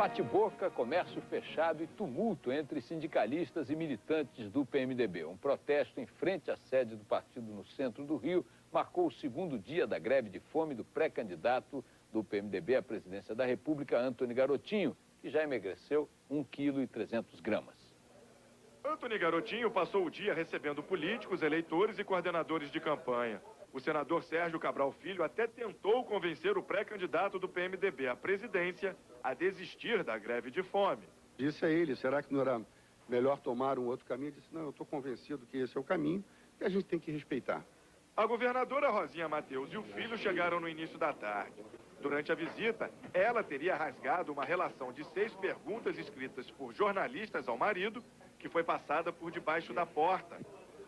Bate-boca, comércio fechado e tumulto entre sindicalistas e militantes do PMDB. Um protesto em frente à sede do partido no centro do Rio marcou o segundo dia da greve de fome do pré-candidato do PMDB à presidência da República, Antony Garotinho, que já emagreceu 1,3 kg. Antony Garotinho passou o dia recebendo políticos, eleitores e coordenadores de campanha. O senador Sérgio Cabral Filho até tentou convencer o pré-candidato do PMDB à presidência a desistir da greve de fome. Disse a ele, será que não era melhor tomar um outro caminho? Ele disse, não, eu estou convencido que esse é o caminho e a gente tem que respeitar. A governadora Rosinha Mateus e o filho chegaram no início da tarde. Durante a visita, ela teria rasgado uma relação de 6 perguntas escritas por jornalistas ao marido, que foi passada por debaixo da porta.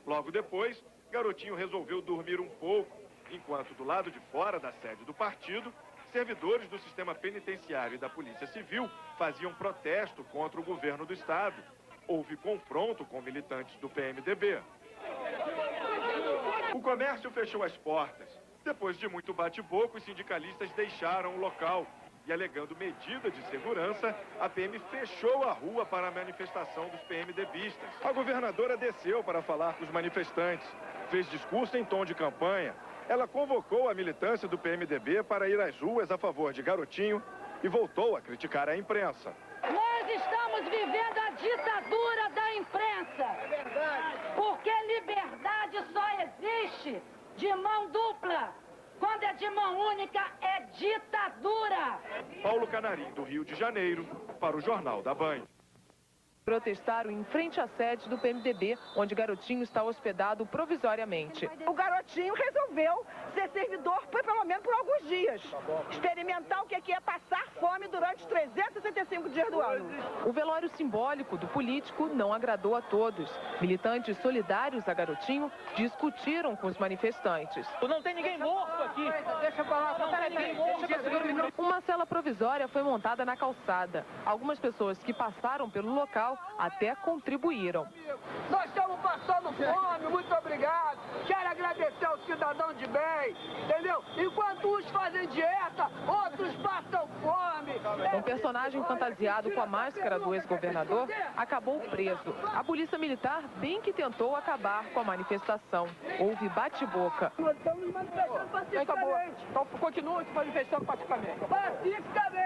Logo depois, Garotinho resolveu dormir um pouco, enquanto do lado de fora da sede do partido, servidores do sistema penitenciário e da Polícia Civil faziam protesto contra o governo do estado. Houve confronto com militantes do PMDB. O comércio fechou as portas. Depois de muito bate-boca, os sindicalistas deixaram o local. E alegando medida de segurança, a PM fechou a rua para a manifestação dos PMDBistas. A governadora desceu para falar com os manifestantes. Fez discurso em tom de campanha. Ela convocou a militância do PMDB para ir às ruas a favor de Garotinho e voltou a criticar a imprensa. Nós estamos vivendo a ditadura da imprensa. É verdade. Porque liberdade só existe de mão dupla. Quando é de mão única, é ditadura. Paulo Canarim, do Rio de Janeiro, para o Jornal da Band. Protestaram em frente à sede do PMDB, onde Garotinho está hospedado provisoriamente. O Garotinho resolveu ser servidor pelo menos por alguns dias. Experimentar o que é passar fome durante 365 dias do ano. O velório simbólico do político não agradou a todos. Militantes solidários a Garotinho discutiram com os manifestantes. Não tem ninguém morto aqui. Deixa eu falar, não tem ninguém morto. Uma cela provisória foi montada na calçada. Algumas pessoas que passaram pelo local até contribuíram. Nós estamos passando fome, muito obrigado. Quero agradecer ao cidadão de bem, entendeu? Enquanto uns fazem dieta, outros passam fome. Um personagem fantasiado com a máscara do ex-governador acabou preso. A polícia militar bem que tentou acabar com a manifestação. Houve bate-boca. Nós estamos manifestando pacificamente. Então continua se manifestando pacificamente. Pacificamente.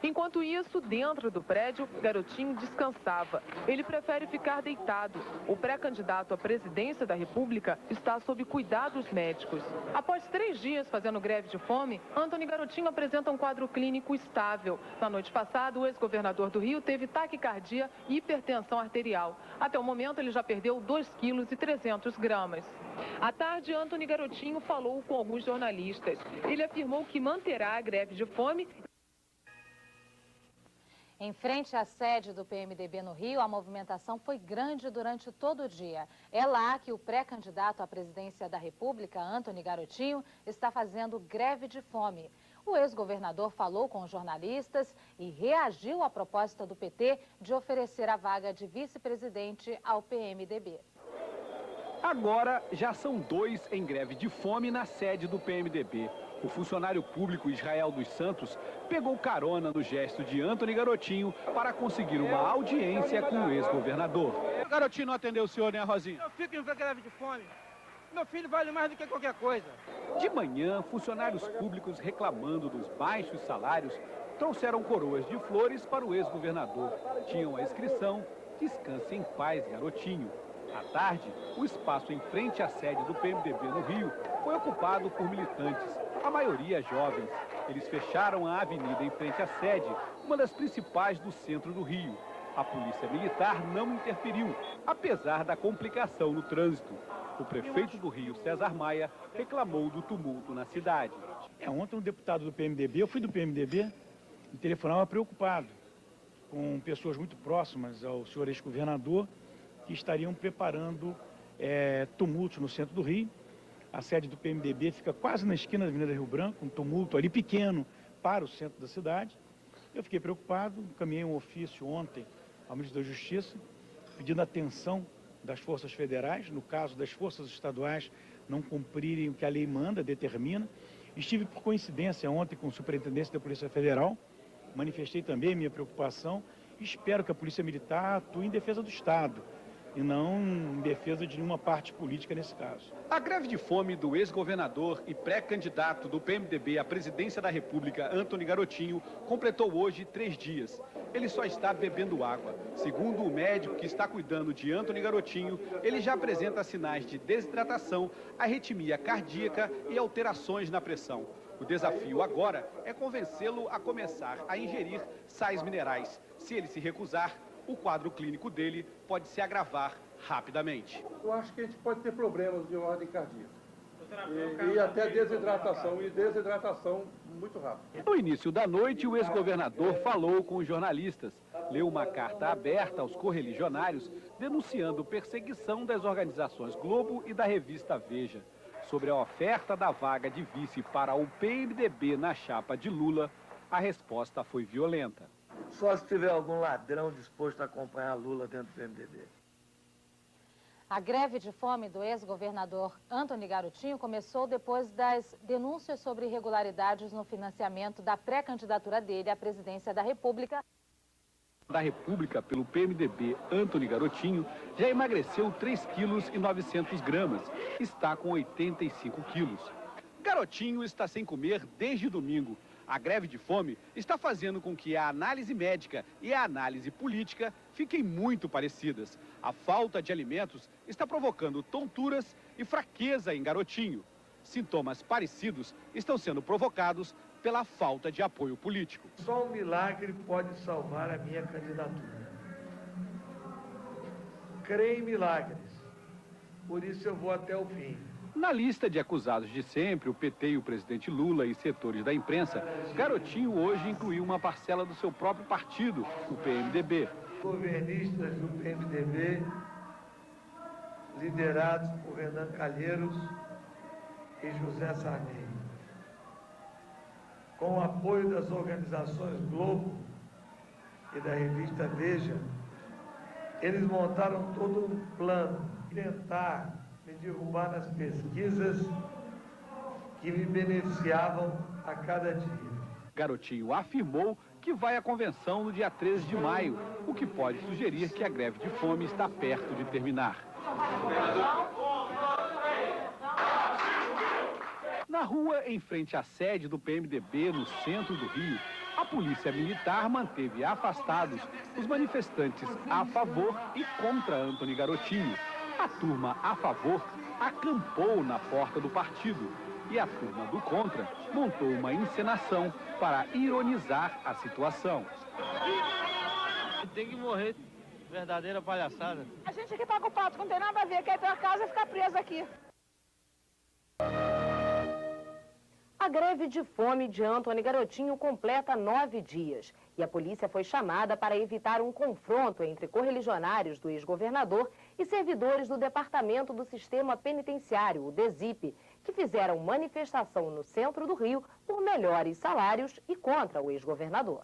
Enquanto isso, dentro do prédio, Garotinho descansava. Ele prefere ficar deitado. O pré-candidato à presidência da República está sob cuidados médicos. Após 3 dias fazendo greve de fome, Antony Garotinho apresenta um quadro clínico estável. Na noite passada, o ex-governador do Rio teve taquicardia e hipertensão arterial. Até o momento, ele já perdeu 2,3 kg. À tarde, Antony Garotinho falou com alguns jornalistas. Ele afirmou que manterá a greve de fome. Em frente à sede do PMDB no Rio, a movimentação foi grande durante todo o dia. É lá que o pré-candidato à presidência da República, Antony Garotinho, está fazendo greve de fome. O ex-governador falou com os jornalistas e reagiu à proposta do PT de oferecer a vaga de vice-presidente ao PMDB. Agora já são 2 em greve de fome na sede do PMDB. O funcionário público Israel dos Santos pegou carona no gesto de Antony Garotinho para conseguir uma audiência com o ex-governador. O Garotinho não atendeu o senhor, né, Rosinha? Eu fico em greve de fome. Meu filho vale mais do que qualquer coisa. De manhã, funcionários públicos reclamando dos baixos salários trouxeram coroas de flores para o ex-governador. Tinham a inscrição "Descanse em paz, Garotinho". À tarde, o espaço em frente à sede do PMDB no Rio foi ocupado por militantes, a maioria jovens. Eles fecharam a avenida em frente à sede, uma das principais do centro do Rio. A polícia militar não interferiu, apesar da complicação no trânsito. O prefeito do Rio, César Maia, reclamou do tumulto na cidade. Ontem um deputado do PMDB, eu fui do PMDB, me telefonava preocupado com pessoas muito próximas ao senhor ex-governador, que estariam preparando tumultos no centro do Rio. A sede do PMDB fica quase na esquina da Avenida Rio Branco, um tumulto ali pequeno para o centro da cidade. Eu fiquei preocupado, encaminhei um ofício ontem ao ministro da Justiça, pedindo atenção das forças federais, no caso das forças estaduais não cumprirem o que a lei manda, determina. Estive por coincidência ontem com o superintendente da Polícia Federal, manifestei também minha preocupação e espero que a Polícia Militar atue em defesa do Estado e não em defesa de nenhuma parte política nesse caso. A greve de fome do ex-governador e pré-candidato do PMDB à presidência da República, Antony Garotinho, completou hoje 3 dias. Ele só está bebendo água. Segundo o médico que está cuidando de Antony Garotinho, ele já apresenta sinais de desidratação, arritmia cardíaca e alterações na pressão. O desafio agora é convencê-lo a começar a ingerir sais minerais. Se ele se recusar, o quadro clínico dele pode se agravar rapidamente. Eu acho que a gente pode ter problemas de ordem cardíaca. E até desidratação, muito rápido. No início da noite, o ex-governador falou com os jornalistas. Leu uma carta aberta aos correligionários, denunciando perseguição das organizações Globo e da revista Veja. Sobre a oferta da vaga de vice para o PMDB na chapa de Lula, a resposta foi violenta. Só se tiver algum ladrão disposto a acompanhar Lula dentro do PMDB. A greve de fome do ex-governador Antony Garotinho começou depois das denúncias sobre irregularidades no financiamento da pré-candidatura dele à presidência da República. Pelo PMDB, Antony Garotinho já emagreceu 3,9 kg. Está com 85 quilos. Garotinho está sem comer desde domingo. A greve de fome está fazendo com que a análise médica e a análise política fiquem muito parecidas. A falta de alimentos está provocando tonturas e fraqueza em Garotinho. Sintomas parecidos estão sendo provocados pela falta de apoio político. Só um milagre pode salvar a minha candidatura. Creio em milagres. Por isso eu vou até o fim. Na lista de acusados de sempre, o PT e o presidente Lula e setores da imprensa, Garotinho hoje incluiu uma parcela do seu próprio partido, o PMDB. Governistas do PMDB, liderados por Renan Calheiros e José Sarney, com o apoio das organizações Globo e da revista Veja, eles montaram todo um plano de tentar me derrubar nas pesquisas que me beneficiavam a cada dia. Garotinho afirmou que vai à convenção no dia 13 de maio, o que pode sugerir que a greve de fome está perto de terminar. Na rua, em frente à sede do PMDB, no centro do Rio, a polícia militar manteve afastados os manifestantes a favor e contra Antony Garotinho. A turma a favor acampou na porta do partido e a turma do contra montou uma encenação para ironizar a situação. Tem que morrer, verdadeira palhaçada. A gente aqui paga o pato, não tem nada a ver, quer ir pra casa e ficar preso aqui. A greve de fome de Antony Garotinho completa 9 dias e a polícia foi chamada para evitar um confronto entre correligionários do ex-governador e servidores do Departamento do Sistema Penitenciário, o DESIP, que fizeram manifestação no centro do Rio por melhores salários e contra o ex-governador.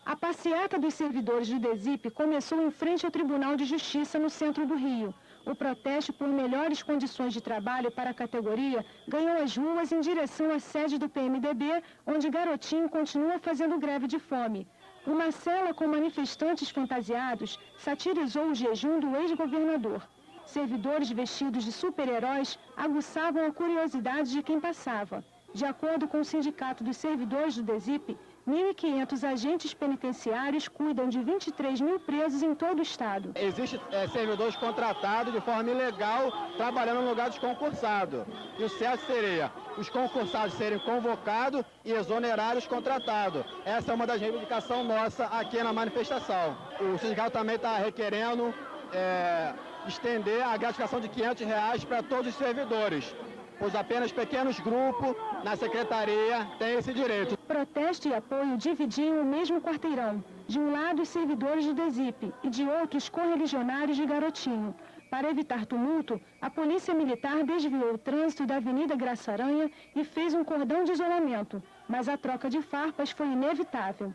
A passeata dos servidores do DESIP começou em frente ao Tribunal de Justiça no centro do Rio. O protesto por melhores condições de trabalho para a categoria ganhou as ruas em direção à sede do PMDB, onde Garotinho continua fazendo greve de fome. Uma cela com manifestantes fantasiados satirizou o jejum do ex-governador. Servidores vestidos de super-heróis aguçavam a curiosidade de quem passava. De acordo com o Sindicato dos Servidores do DESIP, 1.500 agentes penitenciários cuidam de 23 mil presos em todo o estado. Existem servidores contratados de forma ilegal, trabalhando no lugar dos concursados. E o certo seria os concursados serem convocados e exonerar os contratados. Essa é uma das reivindicações nossas aqui na manifestação. O sindicato também está requerendo estender a gratificação de R$500 para todos os servidores, pois apenas pequenos grupos na secretaria têm esse direito. Protesto e apoio dividiam o mesmo quarteirão. De um lado, os servidores do DESIP e de outros, correligionários de Garotinho. Para evitar tumulto, a polícia militar desviou o trânsito da Avenida Graça Aranha e fez um cordão de isolamento. Mas a troca de farpas foi inevitável.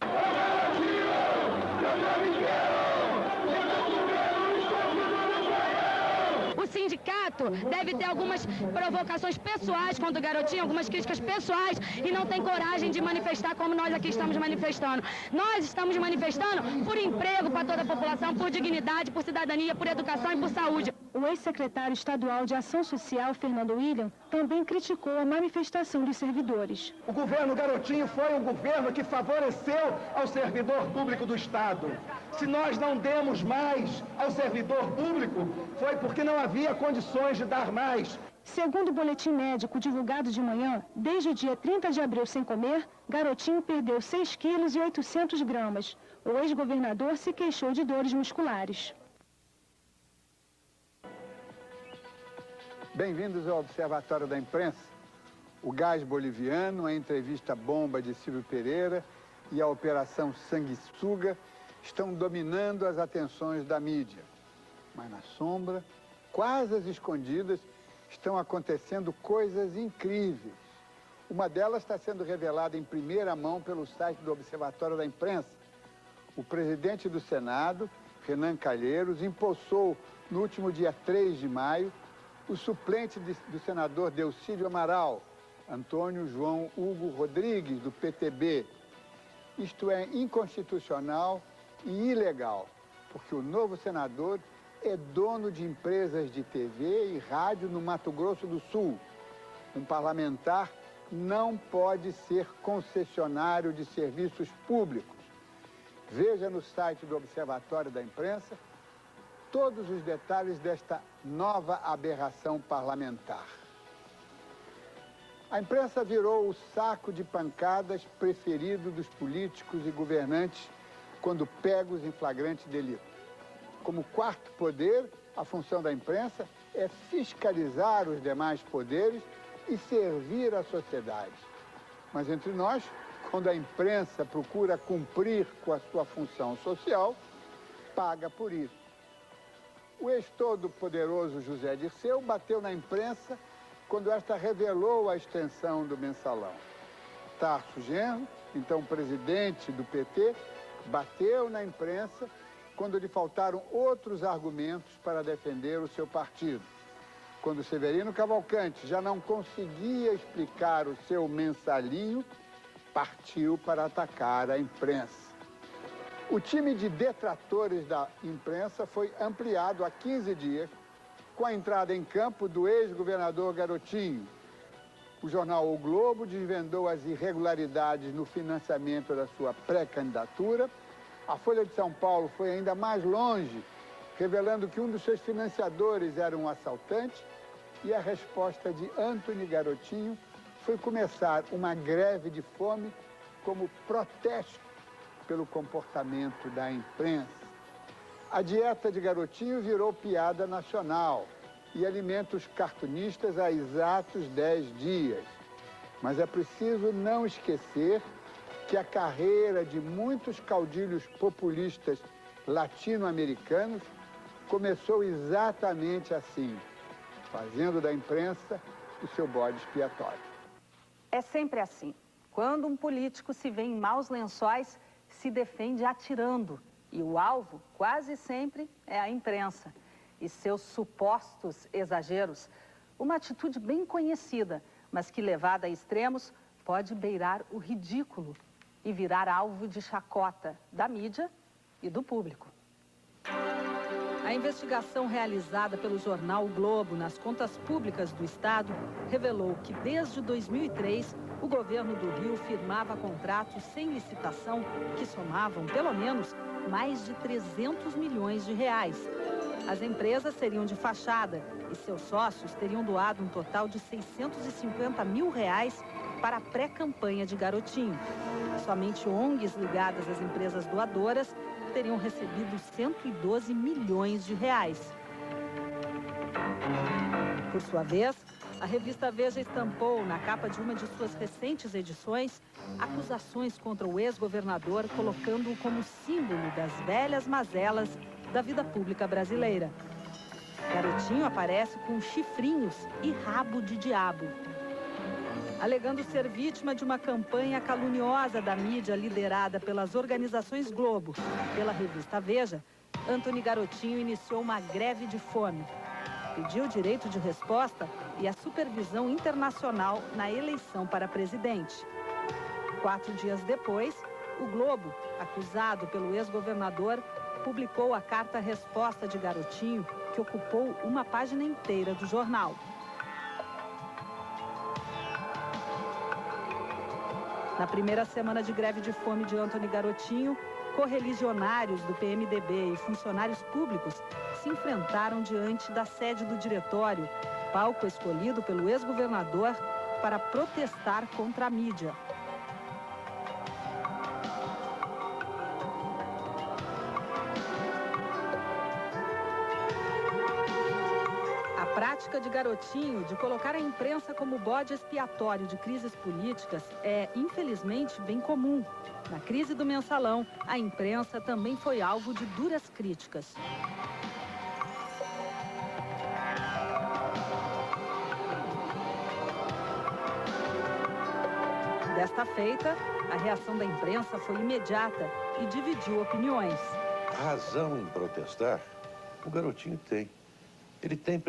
O sindicato candidato deve ter algumas provocações pessoais contra o garotinho, algumas críticas pessoais, e não tem coragem de manifestar como nós aqui estamos manifestando. Nós estamos manifestando por emprego para toda a população, por dignidade, por cidadania, por educação e por saúde. O ex-secretário estadual de Ação Social, Fernando William, também criticou a manifestação dos servidores. O governo Garotinho foi um governo que favoreceu ao servidor público do Estado. Se nós não demos mais ao servidor público, foi porque não havia condições de dar mais. Segundo o boletim médico divulgado de manhã, desde o dia 30 de abril sem comer, Garotinho perdeu 6 quilos e 800 gramas. O ex-governador se queixou de dores musculares. Bem-vindos ao Observatório da Imprensa. O gás boliviano, a entrevista bomba de Silvio Pereira e a Operação Sanguessuga estão dominando as atenções da mídia. Mas na sombra, quase às escondidas, estão acontecendo coisas incríveis. Uma delas está sendo revelada em primeira mão pelo site do Observatório da Imprensa. O presidente do Senado, Renan Calheiros, empossou no último dia 3 de maio o suplente do senador Delcídio Amaral, Antônio João Hugo Rodrigues, do PTB. Isto é inconstitucional e ilegal, porque o novo senador é dono de empresas de TV e rádio no Mato Grosso do Sul. Um parlamentar não pode ser concessionário de serviços públicos. Veja no site do Observatório da Imprensa todos os detalhes desta nova aberração parlamentar. A imprensa virou o saco de pancadas preferido dos políticos e governantes quando pegos em flagrante delito. Como quarto poder, a função da imprensa é fiscalizar os demais poderes e servir a sociedade. Mas entre nós, quando a imprensa procura cumprir com a sua função social, paga por isso. O ex-todo-poderoso José Dirceu bateu na imprensa quando esta revelou a extensão do mensalão. Tarso Genro, então presidente do PT, bateu na imprensa quando lhe faltaram outros argumentos para defender o seu partido. Quando Severino Cavalcante já não conseguia explicar o seu mensalinho, partiu para atacar a imprensa. O time de detratores da imprensa foi ampliado há 15 dias com a entrada em campo do ex-governador Garotinho. O jornal O Globo desvendou as irregularidades no financiamento da sua pré-candidatura. A Folha de São Paulo foi ainda mais longe, revelando que um dos seus financiadores era um assaltante, e a resposta de Antony Garotinho foi começar uma greve de fome como protesto pelo comportamento da imprensa. A dieta de Garotinho virou piada nacional e alimenta os cartunistas há exatos 10 dias. Mas é preciso não esquecer que a carreira de muitos caudilhos populistas latino-americanos começou exatamente assim, fazendo da imprensa o seu bode expiatório. É sempre assim. Quando um político se vê em maus lençóis, se defende atirando. E o alvo, quase sempre, é a imprensa e seus supostos exageros. Uma atitude bem conhecida, mas que, levada a extremos, pode beirar o ridículo e virar alvo de chacota da mídia e do público. A investigação realizada pelo jornal O Globo nas contas públicas do Estado revelou que, desde 2003, o governo do Rio firmava contratos sem licitação que somavam, pelo menos, mais de 300 milhões de reais. As empresas seriam de fachada e seus sócios teriam doado um total de 650 mil reais para a pré-campanha de Garotinho. Somente ONGs ligadas às empresas doadoras teriam recebido 112 milhões de reais. Por sua vez, a revista Veja estampou, na capa de uma de suas recentes edições, acusações contra o ex-governador, colocando-o como símbolo das velhas mazelas da vida pública brasileira. Garotinho aparece com chifrinhos e rabo de diabo. Alegando ser vítima de uma campanha caluniosa da mídia liderada pelas organizações Globo e pela revista Veja, Antony Garotinho iniciou uma greve de fome. pediu direito de resposta e a supervisão internacional na eleição para presidente. 4 dias depois, o Globo, acusado pelo ex-governador, publicou a carta-resposta de Garotinho, que ocupou uma página inteira do jornal. Na primeira semana de greve de fome de Antony Garotinho, correligionários do PMDB e funcionários públicos se enfrentaram diante da sede do diretório, palco escolhido pelo ex-governador para protestar contra a mídia. A prática de Garotinho de colocar a imprensa como bode expiatório de crises políticas é, infelizmente, bem comum. Na crise do Mensalão, a imprensa também foi alvo de duras críticas. Desta feita, a reação da imprensa foi imediata e dividiu opiniões. Razão em protestar, o Garotinho tem. Ele tem